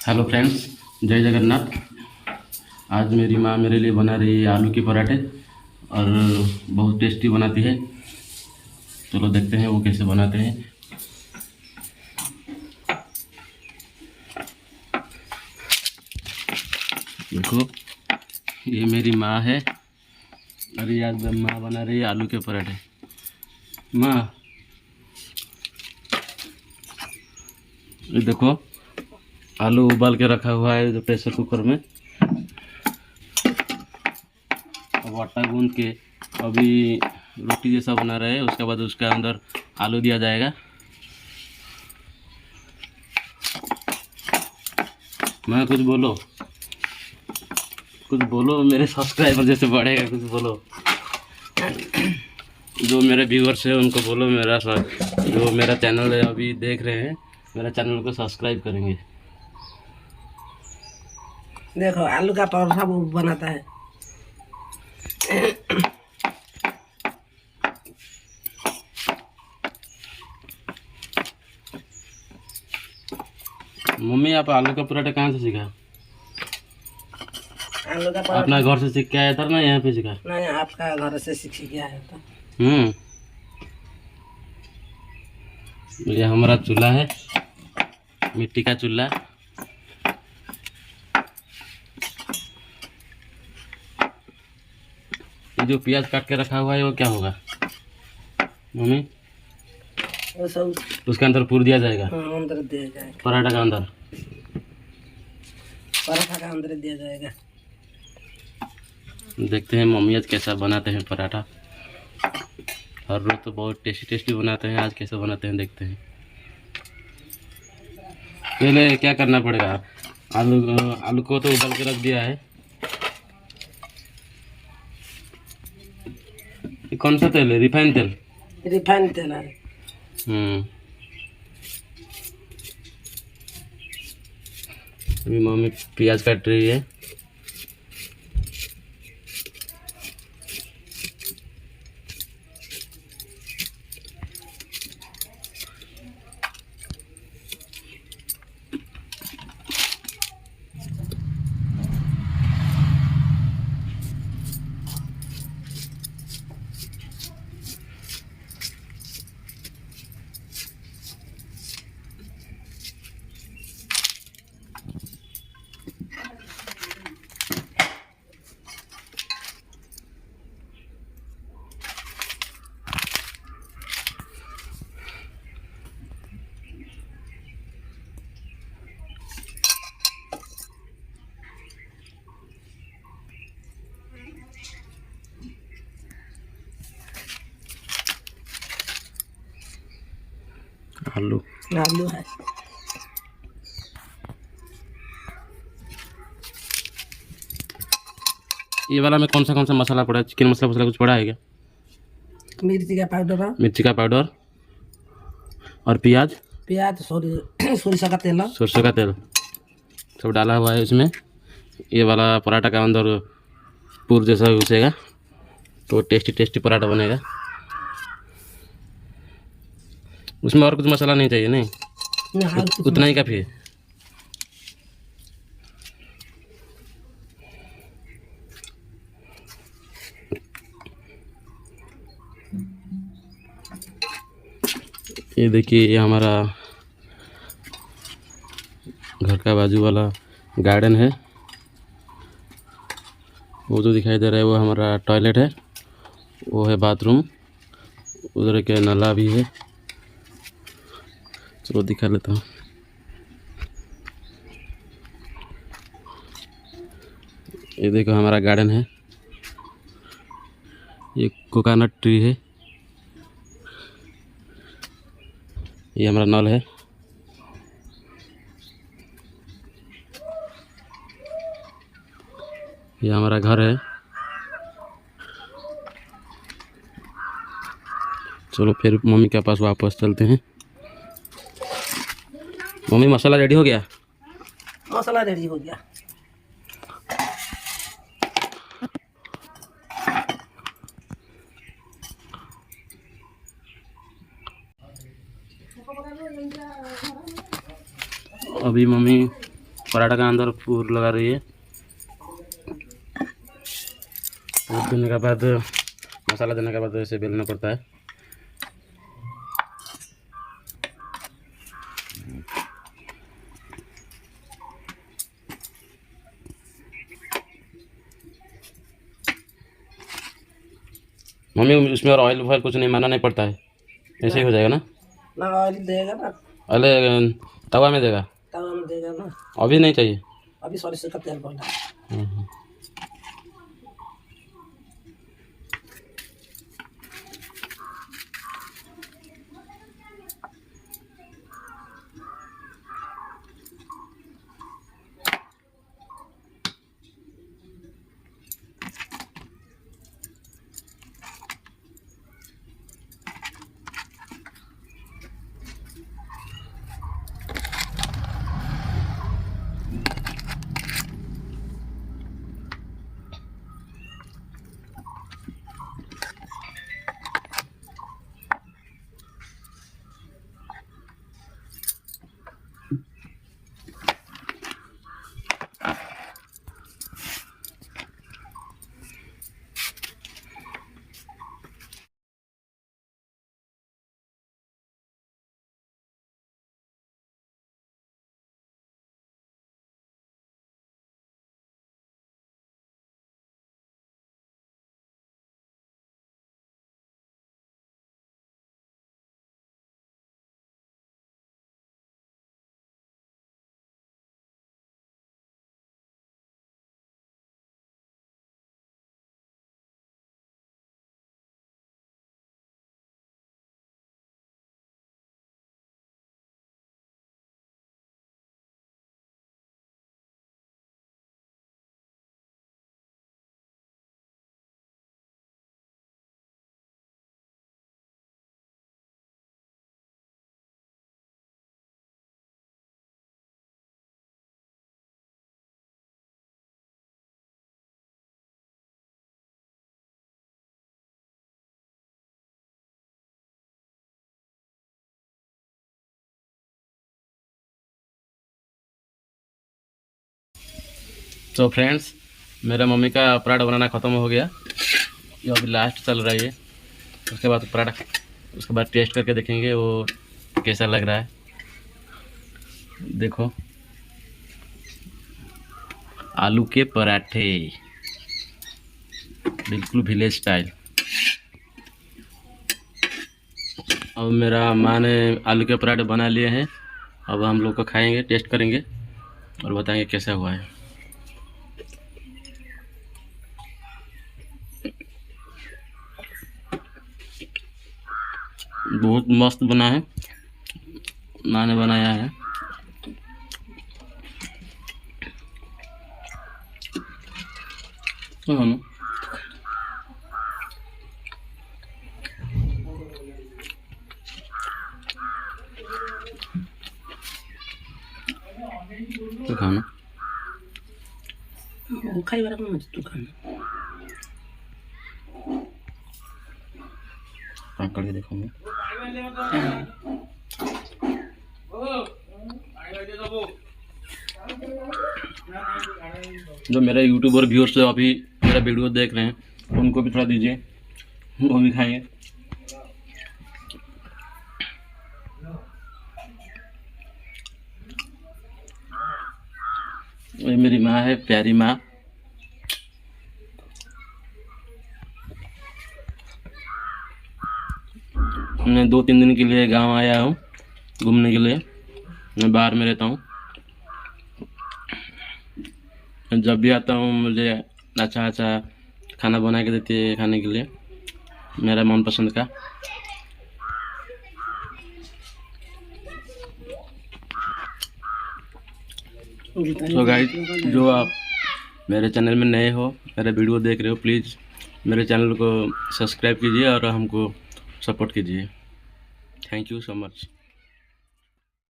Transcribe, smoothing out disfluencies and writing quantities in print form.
Hello friends, जय जगन्नाथ। आज मेरी माँ मेरे लिए बना रही है आलू के पराठे और बहुत टेस्टी बनाती है। चलो देखते हैं वो कैसे बनाते हैं। देखो, ये मेरी माँ है और ये आज माँ बना रही है आलू के पराठे। माँ, ये देखो आलू उबाल के रखा हुआ है जो प्रेशर कुकर में। अब आटा गूंद के अभी रोटी जैसा बना रहे हैं, उसके बाद उसके अंदर आलू दिया जाएगा। मैं कुछ बोलो मेरे सब्सक्राइबर जैसे बढ़ेगा, कुछ बोलो। जो मेरे व्यूअर्स हैं उनको बोलो जो मेरा चैनल है अभी देख रहे हैं, मेरा चैनल को सब्सक्राइब करेंगे। देखो आलू का पराठा वो बनाता है। मम्मी, आप आलू का पराठा कहाँ से सीखा? आलू का पराठा अपना घर से सीख के आया था ना यहाँ पे सीखा? नहीं, आपका घर से सीख गया है तो। ये हमारा चूल्हा है, मिट्टी का चूल्हा। ये जो प्याज काट के रखा हुआ है वो क्या होगा मम्मी? वो सब उसके अंदर पूर दिया जाएगा। अंदर दिया जाएगा। पराठा का अंदर, पराठा का अंदर दिया जाएगा। देखते हैं मम्मी आज कैसा बनाते हैं पराठा। हर रोज तो बहुत टेस्टी टेस्टी बनाते हैं, आज कैसे बनाते हैं देखते हैं। पहले क्या करना पड़ेगा? आलू को तो उबाल के रख दिया है। ये कौन सा तेल है? रिफाइंड तेल? रिफाइंड तेल है। अभी मम्मी प्याज काट रही है। आलू है। ये वाला में कौन सा मसाला पड़ा है? चिकन मसाला कुछ पड़ा है क्या? मिर्ची का पाउडर, मिर्ची का पाउडर और प्याज सरसों का तेल सब डाला हुआ है इसमें। ये वाला पराठा का अंदर पूर जैसा घुसेगा तो टेस्टी टेस्टी पराठा बनेगा। उसमें और कुछ मसाला नहीं चाहिए? नहीं, उतना ही काफ़ी है। ये देखिए, ये हमारा घर का बाजू वाला गार्डन है। वो जो दिखाई दे रहा है वो हमारा टॉयलेट है, वो है बाथरूम। उधर के नाला भी है, चलो दिखा लेता हूँ। ये देखो हमारा गार्डन है, ये कोकोनट ट्री है, ये हमारा नल है। ये हमारा घर है। चलो फिर मम्मी के पास वापस चलते हैं। मम्मी, मसाला रेडी हो गया? मसाला रेडी हो गया। अभी मम्मी पराठा का अंदर पूर लगा रही है। पूर देने के बाद मसाला देने के बाद ऐसे बेलना पड़ता है। मम्मी उसमें और ऑयल वॉयल कुछ नहीं मारना नहीं पड़ता है, ऐसे ही हो जाएगा ना? ना ऑयल देगा ना, अरे तवा में देगा? तवा में देगा ना। अभी नहीं चाहिए, अभी सरिषे का तेल डालना। तो फ्रेंड्स, मेरा मम्मी का पराठा बनाना ख़त्म हो गया, ये अभी लास्ट चल रहा है। उसके बाद पराठा, उसके बाद टेस्ट करके देखेंगे वो कैसा लग रहा है। देखो, आलू के पराठे बिल्कुल विलेज स्टाइल। अब मेरा माँ ने आलू के पराठे बना लिए हैं, अब हम लोग को खाएंगे, टेस्ट करेंगे और बताएंगे कैसा हुआ है। बहुत मस्त बना है, माँ ने बनाया है। तो खाना खाई बार में तू खाना करके देखूंगा। जो मेरे यूट्यूबर व्यूअर्स अभी मेरा वीडियो देख रहे हैं उनको भी थोड़ा दीजिए, वो भी खाएंगे। ये मेरी माँ है, प्यारी माँ। मैं 2-3 दिन के लिए गांव आया हूँ घूमने के लिए। मैं बाहर में रहता हूँ, जब भी आता हूँ मुझे अच्छा अच्छा खाना बना के देती है खाने के लिए, मेरा मनपसंद का। तो गाइस, जो आप मेरे चैनल में नए हो, मेरा वीडियो देख रहे हो, प्लीज़ मेरे चैनल को सब्सक्राइब कीजिए और हमको सपोर्ट कीजिए। Thank you so much.